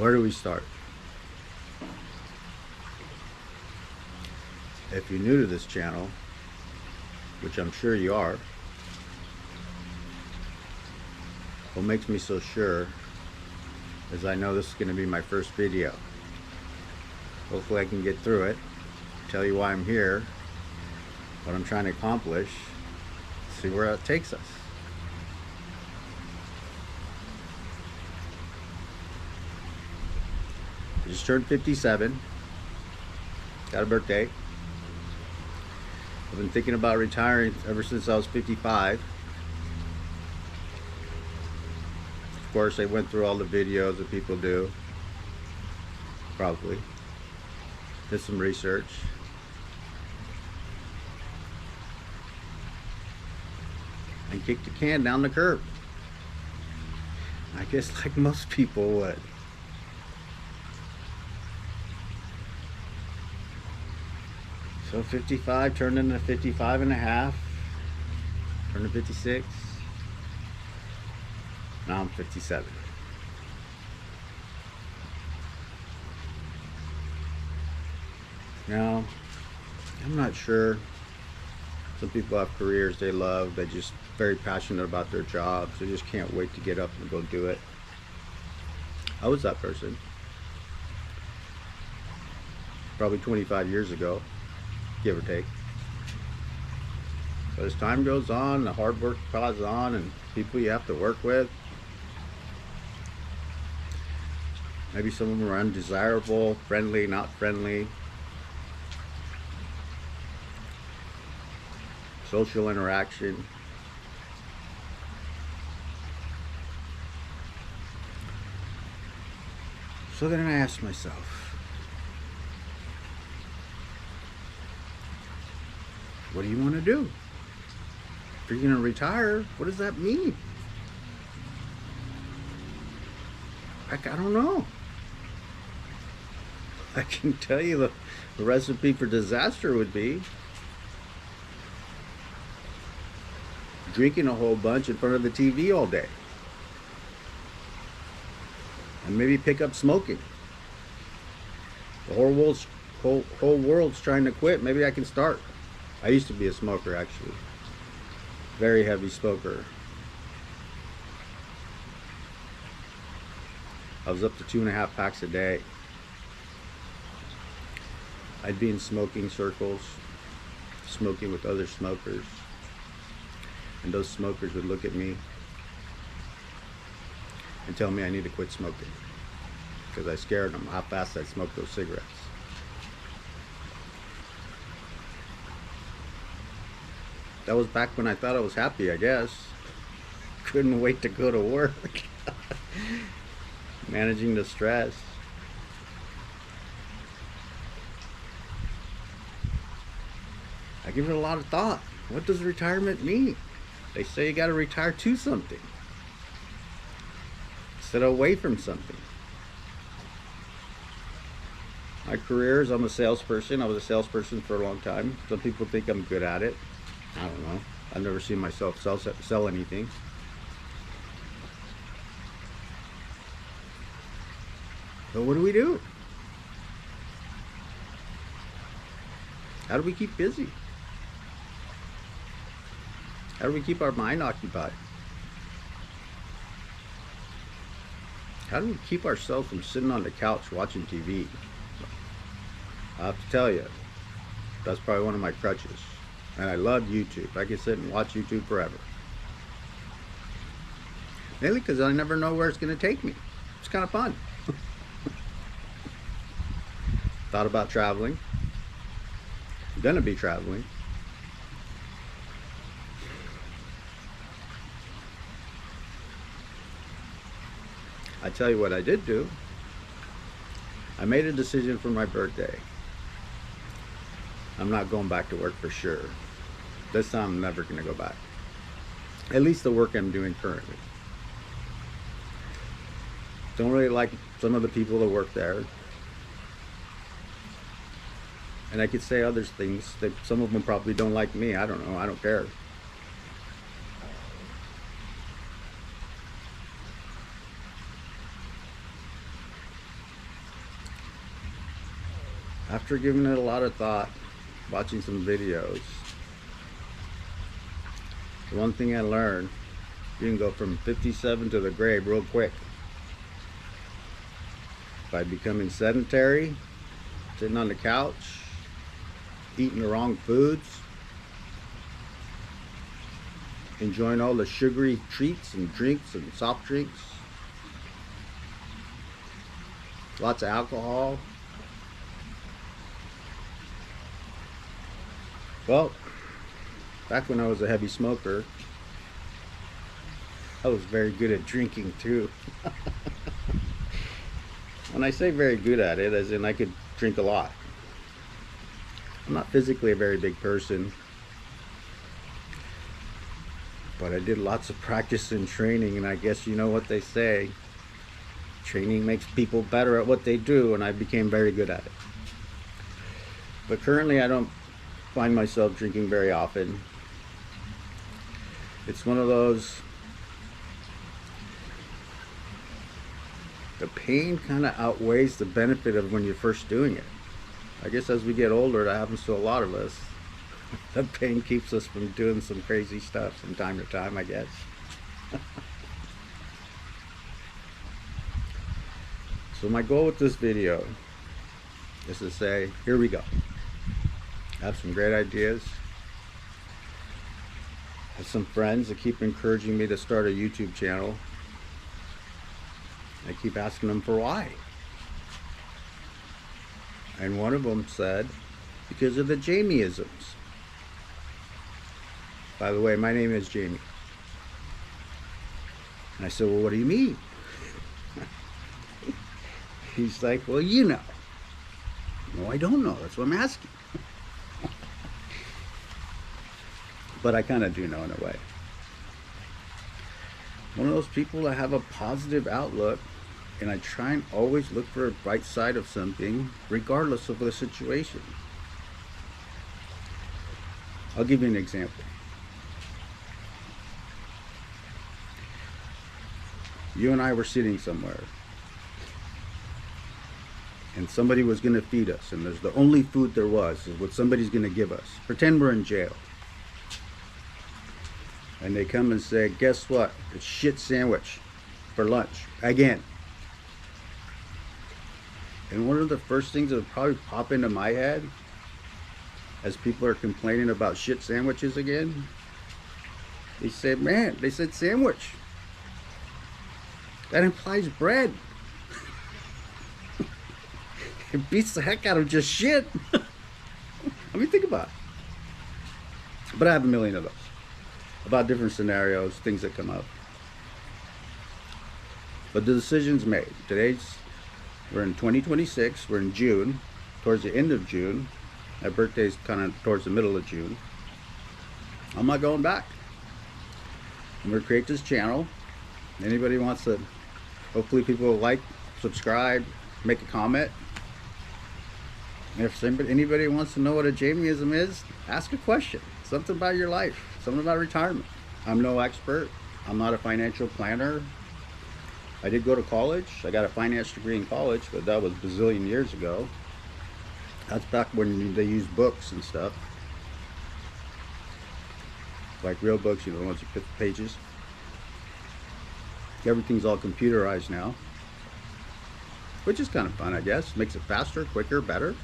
Where do we start? If you're new to this channel, which I'm sure you are, what makes me so sure is I know this is going to be my first video. Hopefully I can get through it, tell you why I'm here, what I'm trying to accomplish, see where it takes us. I just turned 57, got a birthday. I've been thinking about retiring ever since I was 55. Of course, I went through all the videos that people do, probably. Did some research. And kicked the can down the curb. I guess like most people would. So 55 turned into 55 and a half, turned to 56. Now I'm 57. Now, I'm not sure. Some people have careers they love. They're just very passionate about their jobs. They just can't wait to get up and go do it. I was that person. Probably 25 years ago, give or take. But as time goes on, the hard work piles on, and people you have to work with, maybe some of them are undesirable, friendly, not friendly. Social interaction. So then I asked myself, what do you want to do? If you're going to retire, what does that mean? Heck, I don't know. I can tell you the recipe for disaster would be drinking a whole bunch in front of the TV all day. And maybe pick up smoking. The whole world's trying to quit. Maybe I can start. I used to be a smoker, actually. Very heavy smoker. I was up to 2.5 packs a day. I'd be in smoking circles, smoking with other smokers. And those smokers would look at me and tell me I need to quit smoking because I scared them how fast I'd smoke those cigarettes. That was back when I thought I was happy, I guess. Couldn't wait to go to work. Managing the stress. I give it a lot of thought. What does retirement mean? They say you got to retire to something instead of away from something. My career is I'm a salesperson. I was a salesperson for a long time. Some people think I'm good at it. I don't know. I've never seen myself sell anything. But what do we do? How do we keep busy? How do we keep our mind occupied? How do we keep ourselves from sitting on the couch watching TV? I have to tell you, that's probably one of my crutches. And I love YouTube. I can sit and watch YouTube forever. Mainly because I never know where it's going to take me. It's kind of fun. Thought about traveling. I'm going to be traveling. I tell you what I did do. I made a decision for my birthday. I'm not going back to work for sure. This time I'm never going to go back. At least the work I'm doing currently. Don't really like some of the people that work there. And I could say other things that some of them probably don't like me. I don't know. I don't care. After giving it a lot of thought, watching some videos, the one thing I learned, you can go from 57 to the grave real quick by becoming sedentary, sitting on the couch, eating the wrong foods, enjoying all the sugary treats and drinks and soft drinks, lots of alcohol. Well, back when I was a heavy smoker, I was very good at drinking too. When I say very good at it, as in I could drink a lot. I'm not physically a very big person, but I did lots of practice and training, and I guess you know what they say, training makes people better at what they do, and I became very good at it. But currently I don't find myself drinking very often. It's one of those, the pain kind of outweighs the benefit of when you're first doing it. I guess as we get older, that happens to a lot of us. The pain keeps us from doing some crazy stuff from time to time, I guess. So my goal with this video is to say, here we go. I have some great ideas. I have some friends that keep encouraging me to start a YouTube channel. I keep asking them for why. And one of them said, because of the Jamie-isms. By the way, my name is Jamie. And I said, well, what do you mean? He's like, well, you know. No, I don't know. That's what I'm asking. But I kind of do know in a way. One of those people that have a positive outlook, and I try and always look for a bright side of something, regardless of the situation. I'll give you an example. You and I were sitting somewhere, and somebody was going to feed us, and there's the only food there was is what somebody's going to give us. Pretend we're in jail. And they come and say, guess what? It's shit sandwich for lunch again. And one of the first things that would probably pop into my head as people are complaining about shit sandwiches again, they say, man, they said sandwich. That implies bread. It beats the heck out of just shit. I mean, think about it. But I have a million of those about different scenarios, things that come up. But the decision's made. We're in 2026, we're in June, towards the end of June. My birthday's kind of towards the middle of June. I'm not going back. I'm going to create this channel. Anybody wants to, hopefully people will like, subscribe, make a comment. And if anybody wants to know what a Jamie-ism is, ask a question. Something about your life, something about retirement. I'm no expert. I'm not a financial planner. I did go to college. I got a finance degree in college, but that was a bazillion years ago. That's back when they used books and stuff. Like real books, you know, the ones you put the pages. Everything's all computerized now, which is kind of fun, I guess. Makes it faster, quicker, better.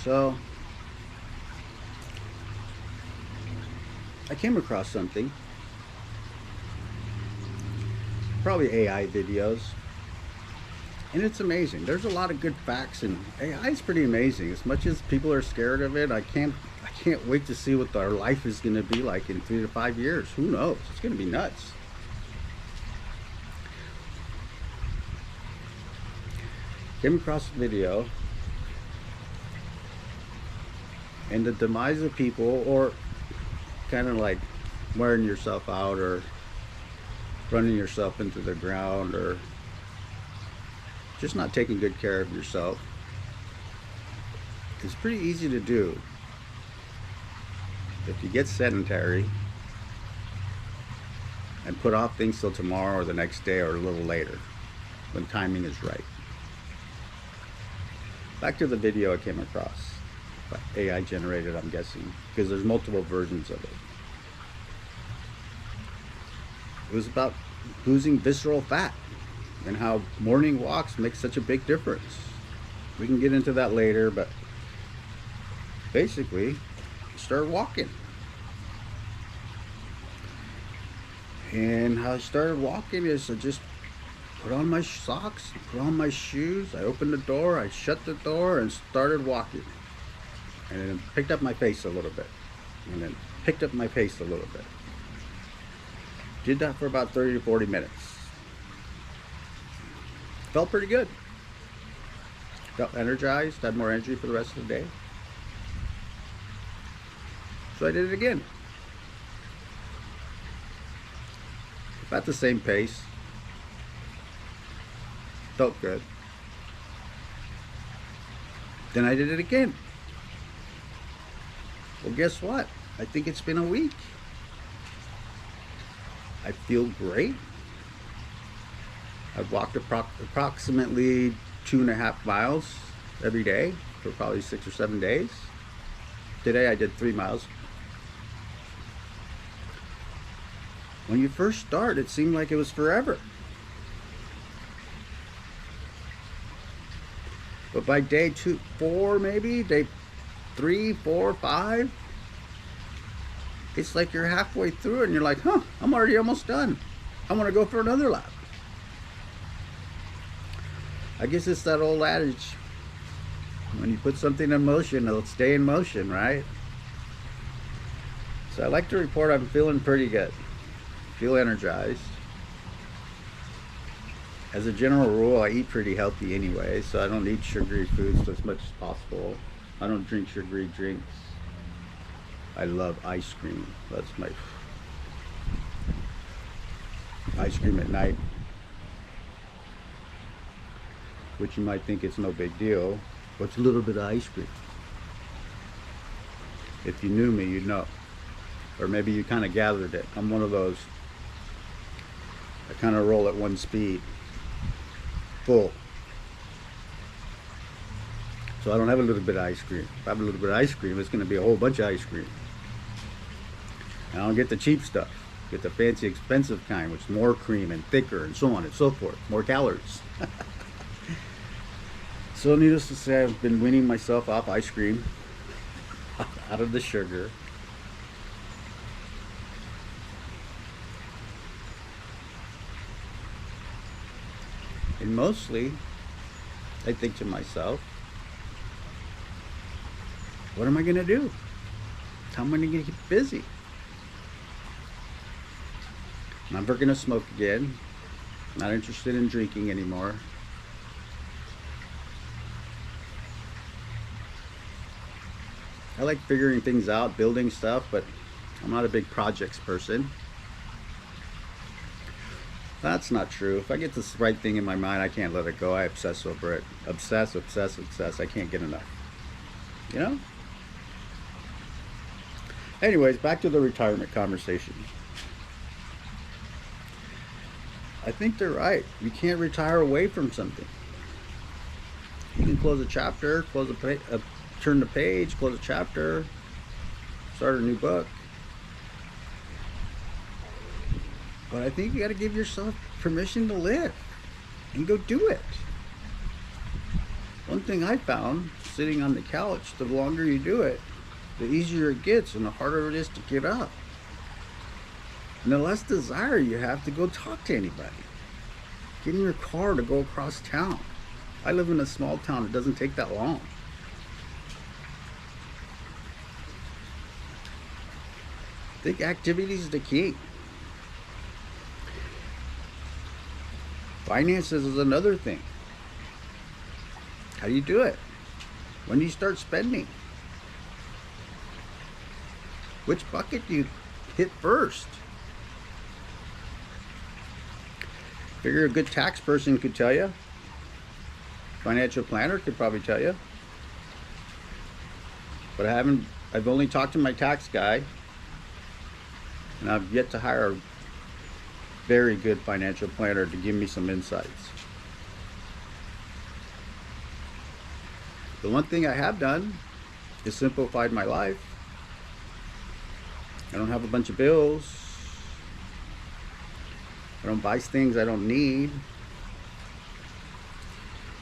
So I came across something, probably AI videos, and it's amazing. There's a lot of good facts, and AI is pretty amazing. As much as people are scared of it, I can't wait to see what our life is going to be like in 3 to 5 years. Who knows? It's going to be nuts. Came across a video, and the demise of people, or kind of like wearing yourself out or running yourself into the ground, or just not taking good care of yourself, is pretty easy to do if you get sedentary and put off things till tomorrow or the next day or a little later, when timing is right. Back to the video I came across, AI generated, I'm guessing, because there's multiple versions of it. It was about losing visceral fat and how morning walks make such a big difference. We can get into that later, but basically, start walking. And how I started walking is I just put on my socks, put on my shoes, I opened the door, I shut the door, and started walking. And then picked up my pace a little bit. And then picked up my pace a little bit. Did that for about 30 to 40 minutes. Felt pretty good. Felt energized, had more energy for the rest of the day. So I did it again. About the same pace. Felt good. Then I did it again. Well, guess what? I think it's been a week. I feel great. I've walked approximately 2.5 miles every day for probably 6 or 7 days. Today I did 3 miles. When you first start, it seemed like it was forever. But by day 2, 4 maybe, day 3, 4, 5, it's like you're halfway through it and you're like, huh, I'm already almost done. I want to go for another lap. I guess it's that old adage, when you put something in motion, it'll stay in motion, right? So I like to report I'm feeling pretty good. Feel energized. As a general rule, I eat pretty healthy anyway, so I don't eat sugary foods as much as possible. I don't drink sugary drinks. I love ice cream. That's my ice cream at night, which you might think it's no big deal. What's a little bit of ice cream? If you knew me, you'd know. Or maybe you kind of gathered it. I'm one of those. I kind of roll at one speed. Full. So I don't have a little bit of ice cream. If I have a little bit of ice cream, it's going to be a whole bunch of ice cream. And I don't get the cheap stuff. Get the fancy, expensive kind, which is more cream and thicker and so on and so forth. More calories. So needless to say, I've been weaning myself off ice cream, out of the sugar. And mostly, I think to myself, what am I going to do? How am I going to get busy? I'm never going to smoke again. Not interested in drinking anymore. I like figuring things out, building stuff, but I'm not a big projects person. That's not true. If I get this right thing in my mind, I can't let it go. I obsess over it. Obsess, obsess, obsess. I can't get enough. You know? Anyways, back to the retirement conversation. I think they're right. You can't retire away from something. You can close a chapter, turn the page, close a chapter, start a new book. But I think you got to give yourself permission to live and go do it. One thing I found, sitting on the couch, the longer you do it, the easier it gets and the harder it is to get up. And the less desire you have to go talk to anybody. Get in your car to go across town. I live in a small town. It doesn't take that long. I think activity is the key. Finances is another thing. How do you do it? When do you start spending? Which bucket do you hit first? Figure a good tax person could tell you. Financial planner could probably tell you. But I've only talked to my tax guy. And I've yet to hire a very good financial planner to give me some insights. The one thing I have done is simplified my life. I don't have a bunch of bills. I don't buy things I don't need.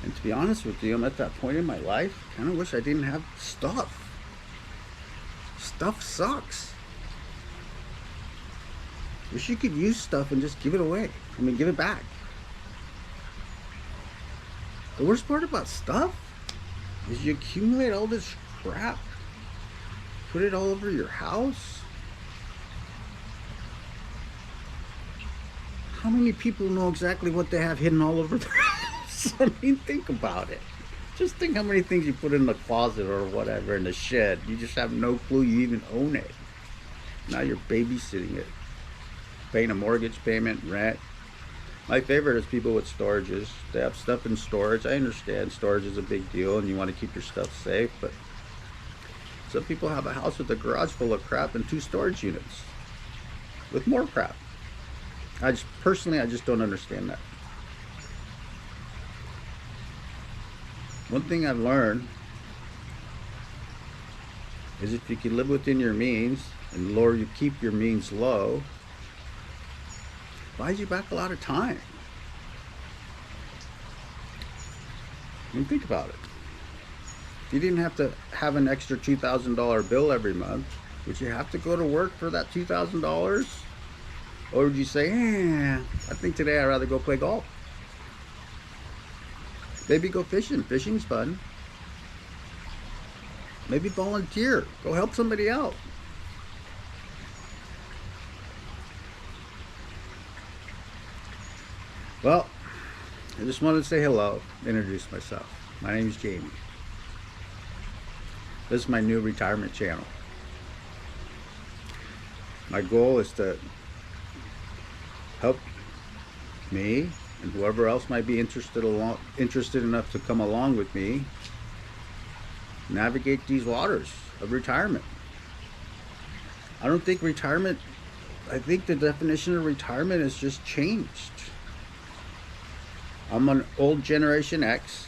And to be honest with you, I'm at that point in my life, I kind of wish I didn't have stuff. Stuff sucks. Wish you could use stuff and just give it away. I mean, give it back. The worst part about stuff is you accumulate all this crap, put it all over your house. How many people know exactly what they have hidden all over their house? I mean, think about it. Just think how many things you put in the closet or whatever, in the shed. You just have no clue you even own it. Now you're babysitting it, paying a mortgage payment, rent. My favorite is people with storages. They have stuff in storage. I understand storage is a big deal and you want to keep your stuff safe, but some people have a house with a garage full of crap and 2 storage units with more crap. I just don't understand that. One thing I've learned is if you can live within your means and you keep your means low, it buys you back a lot of time. I mean, think about it. If you didn't have to have an extra $2,000 bill every month, would you have to go to work for that $2,000? Or would you say, I think today I'd rather go play golf? Maybe go fishing. Fishing's fun. Maybe volunteer. Go help somebody out. Well, I just wanted to say hello, introduce myself. My name is Jamie. This is my new retirement channel. My goal is to help me and whoever else might be interested enough to come along with me navigate these waters of retirement. I think the definition of retirement has just changed. I'm an old Generation X,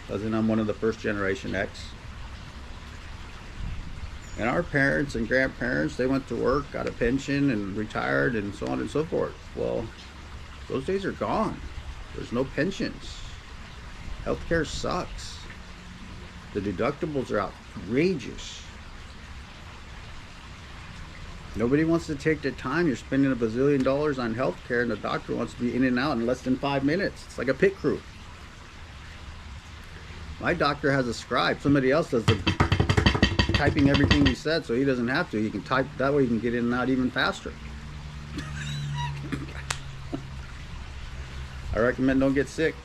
as in I'm one of the first Generation X. And our parents and grandparents, they went to work, got a pension, and retired, and so on and so forth. Well, those days are gone. There's no pensions. Healthcare sucks. The deductibles are outrageous. Nobody wants to take the time. You're spending $1 bazillion on healthcare, and the doctor wants to be in and out in less than 5 minutes. It's like a pit crew. My doctor has a scribe. Somebody else does the typing everything he said, so he doesn't have to. He can type that way. He can get in and out even faster. I recommend don't get sick.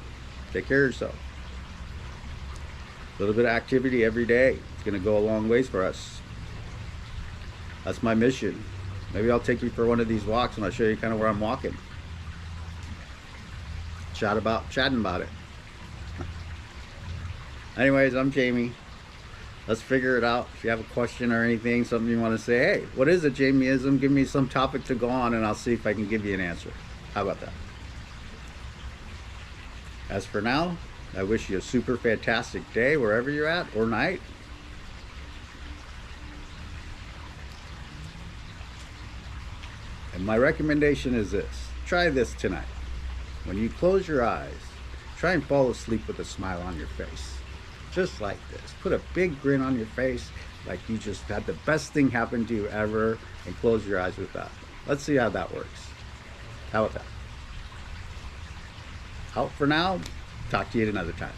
Take care of yourself. A little bit of activity every day. It's going to go a long ways for us. That's my mission. Maybe I'll take you for one of these walks and I'll show you kind of where I'm walking. Chatting about it. Anyways, I'm Jamie. Let's figure it out. If you have a question or anything, something you want to say, hey, what is a Jamieism? Give me some topic to go on and I'll see if I can give you an answer. How about that? As for now, I wish you a super fantastic day wherever you're at, or night. And my recommendation is this. Try this tonight. When you close your eyes, try and fall asleep with a smile on your face. Just like this. Put a big grin on your face like you just had the best thing happen to you ever, and close your eyes with that. Let's see how that works. How about that? Out for now. Talk to you at another time.